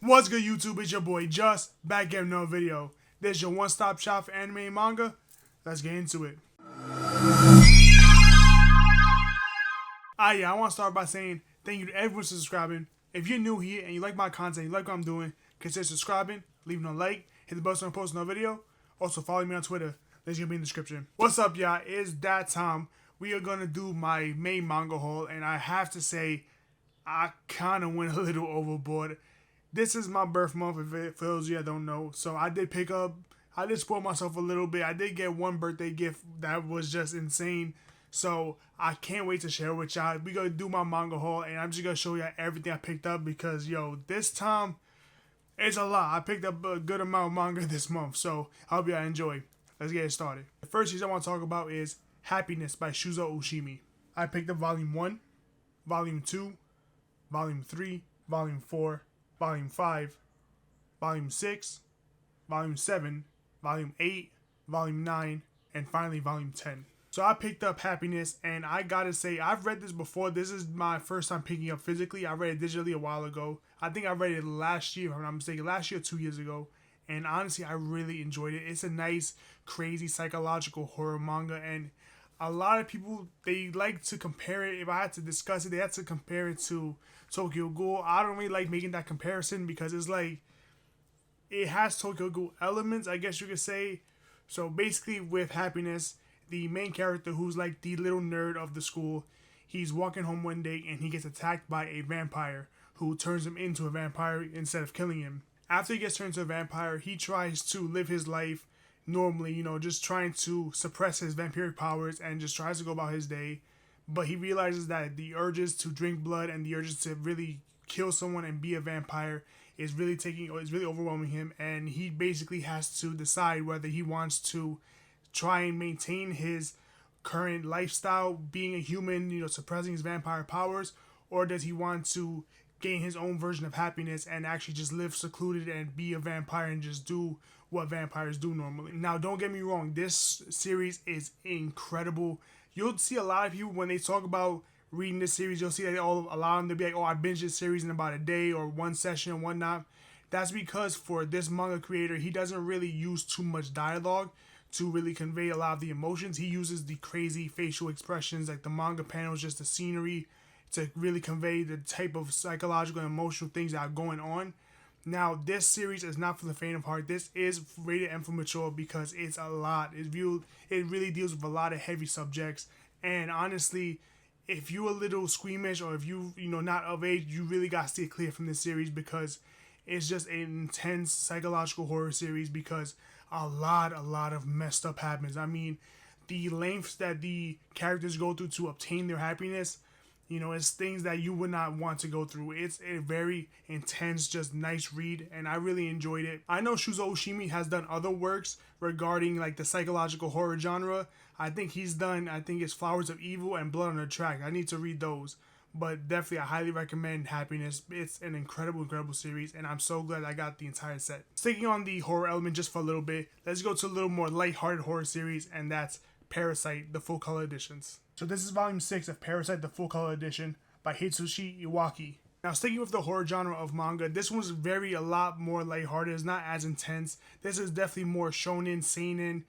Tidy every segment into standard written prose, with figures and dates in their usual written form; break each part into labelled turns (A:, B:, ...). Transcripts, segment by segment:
A: What's good, YouTube? It's your boy Just back at another video. This is your one-stop shop for anime and manga. Let's get into it. I want to start by saying thank you to everyone for subscribing. If you're new here and you like my content, you like what I'm doing, consider subscribing, leaving a like, hit the bell so I post another video. Also follow me on Twitter. Links gonna be in the description. What's up, y'all? It's that time. We are gonna do my main manga haul, and I have to say, I kind of went a little overboard. This is my birth month, for those of you that don't know. So I did spoil myself a little bit. I did get one birthday gift that was just insane. So I can't wait to share with y'all. We're going to do my manga haul, and I'm just going to show y'all everything I picked up because, yo, this time, it's a lot. I picked up a good amount of manga this month, so I hope y'all enjoy. Let's get it started. The first series I want to talk about is Happiness by Shuzo Oshimi. I picked up Volume 1, Volume 2, Volume 3, Volume 4, Volume 5, Volume 6, Volume 7, Volume 8, Volume 9, and finally Volume 10. So I picked up Happiness, and I gotta say, I've read this before. This is my first time picking up physically. I read it digitally a while ago. I think I read it last year, if I'm not mistaken, last year or 2 years ago. And honestly, I really enjoyed it. It's a nice, crazy, psychological horror manga, and a lot of people, they like to compare it. If I had to discuss it, they had to compare it to Tokyo Ghoul. I don't really like making that comparison because it's like, it has Tokyo Ghoul elements, I guess you could say. So basically with Happiness, the main character, who's like the little nerd of the school, he's walking home one day and he gets attacked by a vampire who turns him into a vampire instead of killing him. After he gets turned into a vampire, he tries to live his life normally, just trying to suppress his vampiric powers and just tries to go about his day. But he realizes that the urges to drink blood and the urges to really kill someone and be a vampire is really overwhelming him, and he basically has to decide whether he wants to try and maintain his current lifestyle, being a human, suppressing his vampire powers, or does he want to gain his own version of happiness and actually just live secluded and be a vampire and just do what vampires do normally. Now, don't get me wrong, this series is incredible. You'll see a lot of people when they talk about reading this series, you'll see that a lot of them, they'll be like, oh, I binged this series in about a day or one session and whatnot. That's because for this manga creator, he doesn't really use too much dialogue to really convey a lot of the emotions. He uses the crazy facial expressions, like the manga panels, just the scenery, to really convey the type of psychological and emotional things that are going on. Now, this series is not for the faint of heart. This is rated M for mature because it's a lot. It really deals with a lot of heavy subjects. And honestly, if you're a little squeamish or if you not of age, you really got to stay clear from this series because it's just an intense psychological horror series because a lot of messed up happens. I mean, the lengths that the characters go through to obtain their happiness, it's things that you would not want to go through. It's a very intense, just nice read, and I really enjoyed it. I know Shuzo Oshimi has done other works regarding like the psychological horror genre. I think it's Flowers of Evil and Blood on the Track. I need to read those. But definitely, I highly recommend Happiness. It's an incredible series, and I'm so glad I got the entire set. Sticking on the horror element just for a little bit, let's go to a little more lighthearted horror series, and that's Parasite, the full color editions. So this is volume 6 of Parasite, the full color edition by Hitsushi Iwaki. Now, sticking with the horror genre of manga, this one's a lot more lighthearted. It's not as intense. This is definitely more shonen, seinen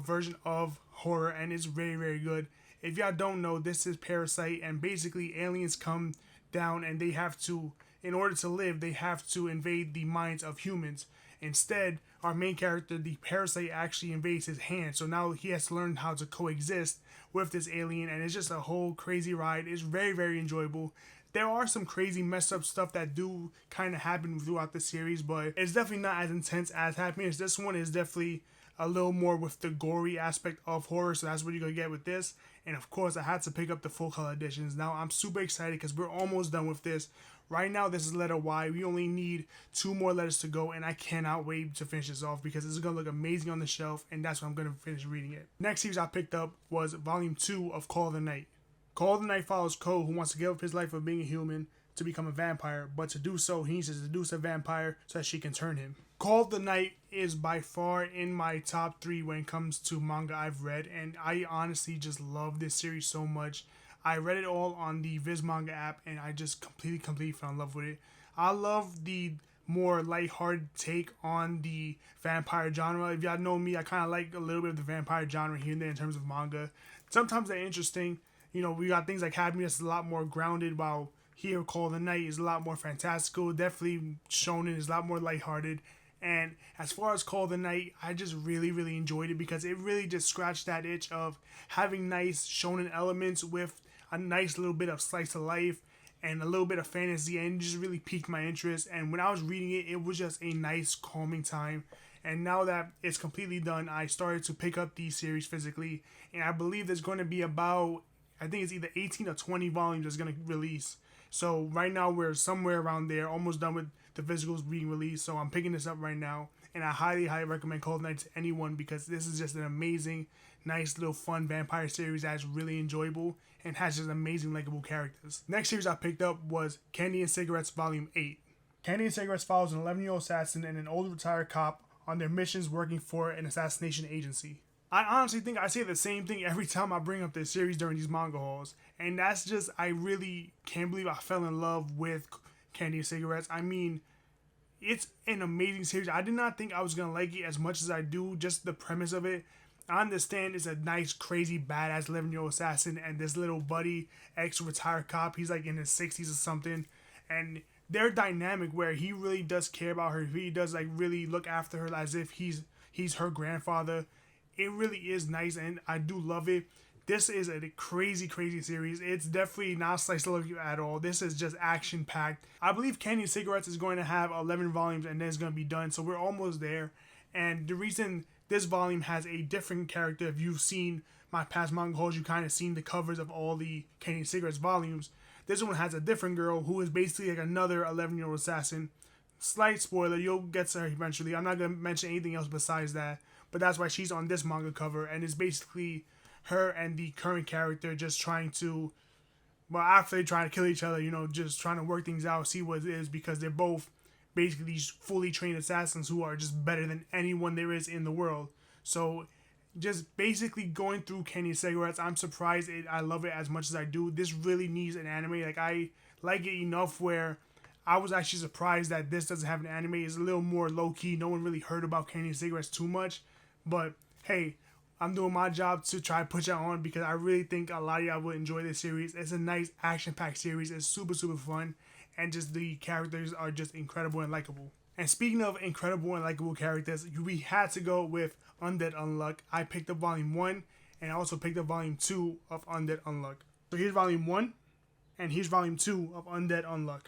A: version of horror, and it's very, very good. If y'all don't know, this is Parasite, and basically aliens come down and they have to, in order to live, they have to invade the minds of humans. Instead, our main character, the parasite, actually invades his hand. So now he has to learn how to coexist with this alien, and it's just a whole crazy ride. It's very, very enjoyable. There are some crazy messed up stuff that do kind of happen throughout the series, but it's definitely not as intense as Happiness. This one is definitely a little more with the gory aspect of horror, so that's what you're going to get with this. And of course, I had to pick up the full color editions. Now, I'm super excited because we're almost done with this. Right now, this is letter Y. We only need 2 more letters to go, and I cannot wait to finish this off because this is going to look amazing on the shelf, and that's when I'm going to finish reading it. Next series I picked up was Volume 2 of Call of the Night. Call of the Night follows Ko, who wants to give up his life of being a human to become a vampire, but to do so, he needs to seduce a vampire so that she can turn him. Call of the Night is by far in my top 3 when it comes to manga I've read, and I honestly just love this series so much. I read it all on the Viz Manga app, and I just completely fell in love with it. I love the more lighthearted take on the vampire genre. If y'all know me, I kind of like a little bit of the vampire genre here and there in terms of manga. Sometimes they're interesting. You know, we got things like Happiness that's a lot more grounded, while here Call of the Night is a lot more fantastical. Definitely Shonen is a lot more lighthearted. And as far as Call of the Night, I just really, really enjoyed it because it really just scratched that itch of having nice shonen elements with a nice little bit of slice of life and a little bit of fantasy, and it just really piqued my interest. And when I was reading it, it was just a nice, calming time. And now that it's completely done, I started to pick up the series physically, and I believe there's going to be about, I think it's either 18 or 20 volumes that's going to release. So right now we're somewhere around there, almost done with the physicals being released. So I'm picking this up right now, and I highly, highly recommend Call of Night to anyone because this is just an amazing, nice little fun vampire series that's really enjoyable and has just amazing likable characters. Next series I picked up was Candy and Cigarettes Volume 8. Candy and Cigarettes follows an 11-year-old assassin and an old retired cop on their missions working for an assassination agency. I honestly think I say the same thing every time I bring up this series during these manga hauls, and that's just, I really can't believe I fell in love with Candy and Cigarettes. I mean, it's an amazing series. I did not think I was going to like it as much as I do, just the premise of it. I understand it's a nice, crazy, badass 11-year-old assassin and this little buddy, ex-retired cop. He's like in his 60s or something. And their dynamic where he really does care about her. He does like really look after her as if he's her grandfather. It really is nice and I do love it. This is a crazy, crazy series. It's definitely not slice of life at all. This is just action-packed. I believe Candy and Cigarettes is going to have 11 volumes and then it's going to be done. So we're almost there. And the reason this volume has a different character, if you've seen my past manga hauls, you kind of seen the covers of all the Candy and Cigarettes volumes. This one has a different girl who is basically like another 11-year-old assassin. Slight spoiler, you'll get to her eventually. I'm not going to mention anything else besides that. But that's why she's on this manga cover. And it's basically her and the current character just trying to, well, after they try to kill each other, you know, just trying to work things out, see what it is, because they're both basically these fully trained assassins who are just better than anyone there is in the world. So just basically going through Candy and Cigarettes, I'm surprised I love it as much as I do. This really needs an anime. Like, I like it enough where I was actually surprised that this doesn't have an anime. It's a little more low-key. No one really heard about Candy and Cigarettes too much. But, hey, I'm doing my job to try to put y'all on because I really think a lot of y'all will enjoy this series. It's a nice action-packed series. It's super, super fun. And just the characters are just incredible and likable. And speaking of incredible and likable characters, we had to go with Undead Unluck. I picked up Volume 1 and I also picked up Volume 2 of Undead Unluck. So here's Volume 1 and here's Volume 2 of Undead Unluck.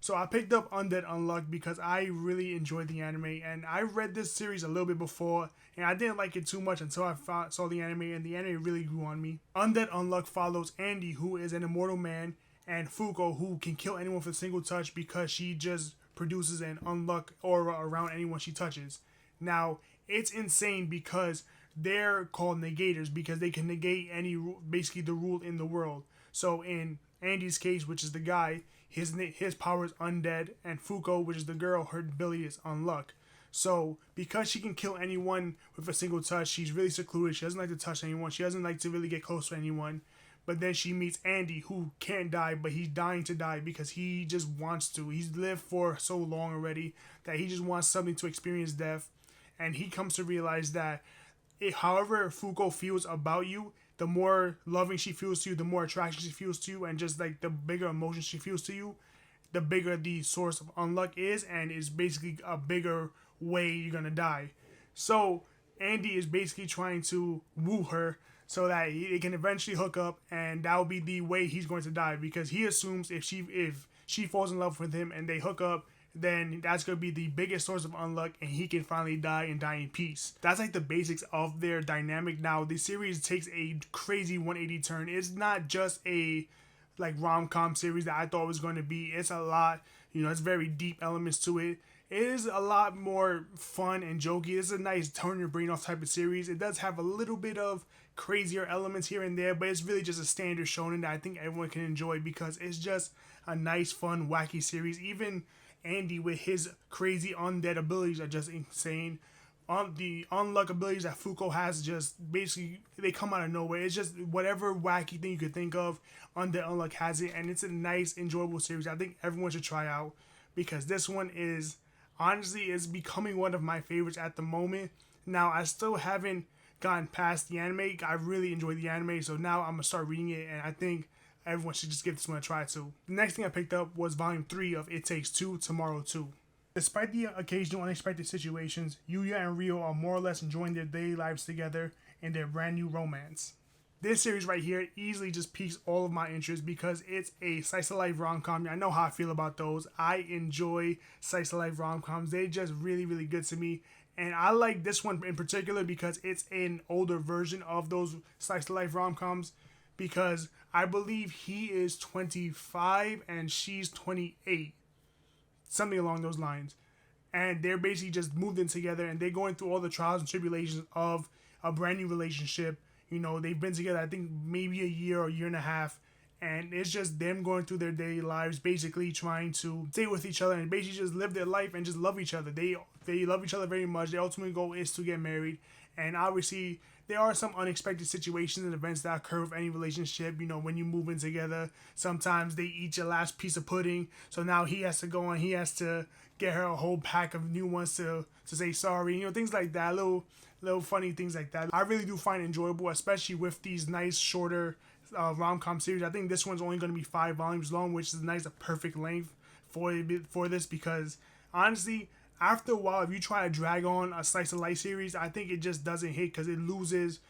A: So I picked up Undead Unluck because I really enjoyed the anime, and I read this series a little bit before, and I didn't like it too much until I saw the anime, and the anime really grew on me. Undead Unluck follows Andy, who is an immortal man, and Fuko, who can kill anyone with a single touch because she just produces an unluck aura around anyone she touches. Now, it's insane because they're called negators because they can negate any, basically the rule in the world. So in Andy's case, which is the guy, his power is undead, and Fuko, which is the girl, her ability is unluck. So because she can kill anyone with a single touch, she's really secluded. She doesn't like to touch anyone. She doesn't like to really get close to anyone. But then she meets Andy, who can't die, but he's dying to die because he just wants to. He's lived for so long already that he just wants something to experience death. And he comes to realize that however Fuko feels about you, the more loving she feels to you, the more attraction she feels to you, and just like the bigger emotion she feels to you, the bigger the source of unluck is, and is basically a bigger way you're gonna die. So Andy is basically trying to woo her so that they can eventually hook up, and that will be the way he's going to die, because he assumes if she falls in love with him and they hook up, then that's going to be the biggest source of unluck, and he can finally die and die in peace. That's like the basics of their dynamic. Now, the series takes a crazy 180 turn. It's not just a like rom-com series that I thought it was going to be. It's a lot, it's very deep elements to it. It is a lot more fun and jokey. It's a nice turn your brain off type of series. It does have a little bit of crazier elements here and there, but it's really just a standard shonen that I think everyone can enjoy because it's just a nice, fun, wacky series. Even Andy with his crazy undead abilities are just insane. The unluck abilities that Fuko has just basically, they come out of nowhere. It's just whatever wacky thing you could think of, Undead Unluck has it, and it's a nice, enjoyable series I think everyone should try out because this one is honestly is becoming one of my favorites at the moment. Now, I still haven't gotten past the anime. I really enjoy the anime, so now I'm gonna start reading it, and I think everyone should just give this one a try too. The next thing I picked up was volume 3 of It Takes Two, Tomorrow 2. Despite the occasional unexpected situations, Yuya and Ryo are more or less enjoying their daily lives together in their brand new romance. This series right here easily just piques all of my interest because it's a slice of life rom-com. I know how I feel about those. I enjoy slice of life rom-coms. They're just really, really good to me. And I like this one in particular because it's an older version of those slice of life rom-coms, because I believe he is 25 and she's 28. Something along those lines. And they're basically just moved in together, and they're going through all the trials and tribulations of a brand new relationship. You know, they've been together, I think, maybe a year or year and a half. And it's just them going through their daily lives, basically trying to stay with each other and basically just live their life and just love each other. They love each other very much. Their ultimate goal is to get married. And obviously, there are some unexpected situations and events that occur with any relationship. You know, when you move in together, sometimes they eat your last piece of pudding. So now he has to go and he has to get her a whole pack of new ones to say sorry. You know, things like that. Little funny things like that. I really do find it enjoyable, especially with these nice shorter rom-com series. I think this one's only going to be 5 volumes long, which is nice, a perfect length for this, because honestly, after a while, if you try to drag on a slice of life series, I think it just doesn't hit because it loses.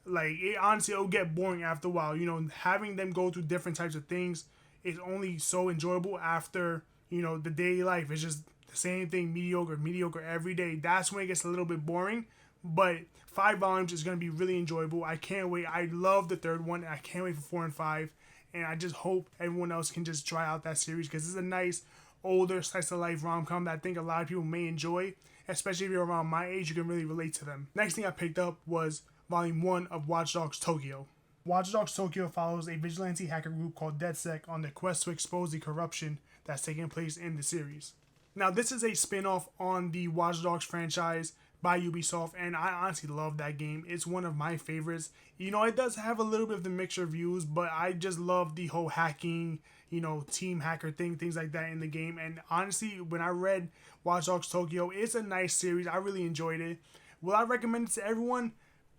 A: Like, honestly, it'll get boring after a while. You know, having them go through different types of things is only so enjoyable after, you know, the daily life. It's just the same thing, mediocre every day. That's when it gets a little bit boring. But 5 volumes is going to be really enjoyable. I can't wait. I love the third one. I can't wait for 4 and 5. And I just hope everyone else can just try out that series, because it's a nice, older slice of life rom-com that I think a lot of people may enjoy. Especially if you're around my age, you can really relate to them. Next thing I picked up was volume 1 of Watch Dogs Tokyo. Watch Dogs Tokyo follows a vigilante hacker group called DedSec on their quest to expose the corruption that's taking place in the series. Now, this is a spin-off on the Watch Dogs franchise by Ubisoft, and I honestly love that game. It's one of my favorites. You know, it does have a little bit of the mixture of views, but I just love the whole hacking, you know, team hacker things like that in the game. And honestly, when I read Watch Dogs Tokyo, it's a nice series. I really enjoyed it. Will I recommend it to everyone?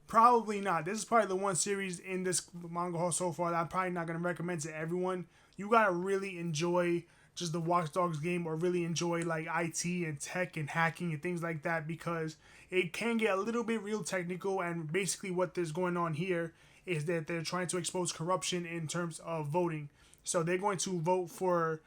A: Probably not. This is probably the one series in this manga haul so far that I'm probably not going to recommend to everyone. You got to really enjoy just the Watch Dogs game, or really enjoy like IT and tech and hacking and things like that, because it can get a little bit real technical. And basically what is going on here is that they're trying to expose corruption in terms of voting. So they're going to vote for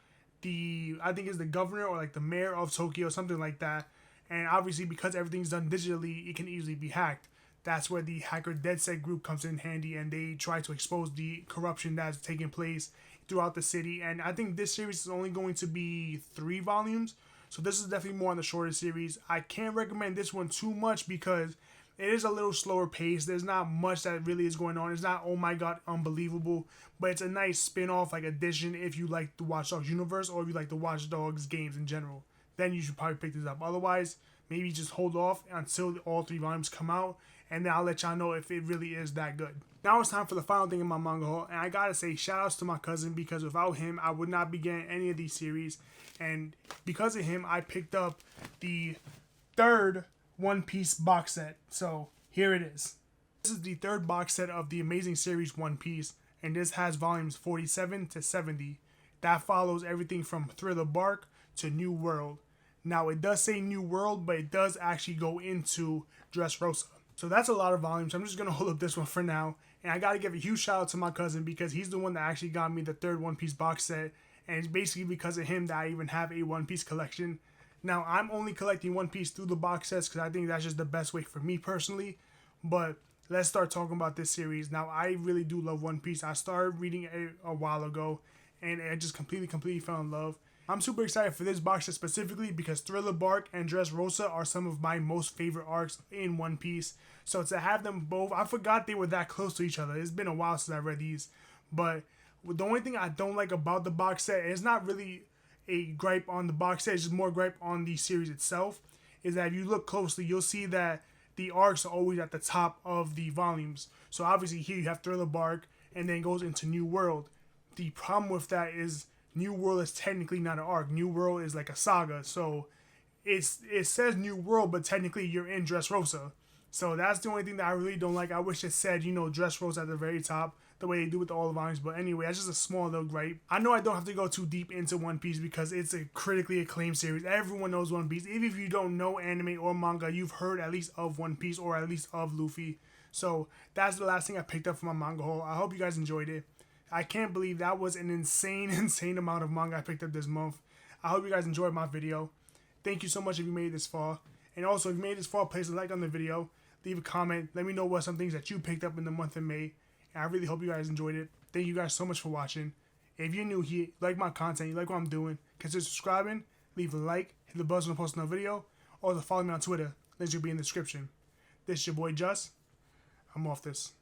A: I think it's the governor or like the mayor of Tokyo, something like that. And obviously, because everything's done digitally, it can easily be hacked. That's where the hacker DedSec group comes in handy, and they try to expose the corruption that's taking place throughout the city. And I think this series is only going to be 3 volumes, so this is definitely more on the shorter series. I can't recommend this one too much because it is a little slower pace. There's not much that really is going on. It's not, oh my god, unbelievable, but it's a nice spin-off, like addition, if you like the Watch Dogs universe or if you like the Watch Dogs games in general. Then you should probably pick this up. Otherwise, maybe just hold off until all 3 volumes come out, and then I'll let y'all know if it really is that good. Now it's time for the final thing in my manga haul, and I gotta say shout outs to my cousin, because without him I would not be getting any of these series. And because of him, I picked up the 3rd One Piece box set. So here it is. This is the 3rd box set of the amazing series One Piece, and this has volumes 47 to 70. That follows everything from Thriller Bark to New World. Now it does say New World, but it does actually go into Dressrosa. So that's a lot of volumes. I'm just going to hold up this one for now. And I got to give a huge shout out to my cousin, because he's the one that actually got me the 3rd One Piece box set. And it's basically because of him that I even have a One Piece collection. Now, I'm only collecting One Piece through the box sets because I think that's just the best way for me personally. But let's start talking about this series. Now, I really do love One Piece. I started reading it a while ago, and I just completely fell in love. I'm super excited for this box set specifically because Thriller Bark and Dressrosa are some of my most favorite arcs in One Piece. So to have them both, I forgot they were that close to each other. It's been a while since I read these. But the only thing I don't like about the box set, and it's not really a gripe on the box set, it's just more gripe on the series itself, is that if you look closely, you'll see that the arcs are always at the top of the volumes. So obviously here you have Thriller Bark, and then it goes into New World. The problem with that is New World is technically not an arc. New World is like a saga. So it says New World, but technically you're in Dressrosa. So that's the only thing that I really don't like. I wish it said, Dressrosa at the very top, the way they do with all the volumes. But anyway, that's just a small little gripe. I know I don't have to go too deep into One Piece because it's a critically acclaimed series. Everyone knows One Piece. Even if you don't know anime or manga, you've heard at least of One Piece or at least of Luffy. So that's the last thing I picked up from my manga haul. I hope you guys enjoyed it. I can't believe that was an insane amount of manga I picked up this month. I hope you guys enjoyed my video. Thank you so much if you made it this far. And also, if you made it this far, place a like on the video. Leave a comment. Let me know what some things that you picked up in the month of May. And I really hope you guys enjoyed it. Thank you guys so much for watching. If you're new here, you like my content, you like what I'm doing, consider subscribing, leave a like, hit the buzzer to post another video, or to follow me on Twitter. Links will be in the description. This is your boy Just. I'm off this.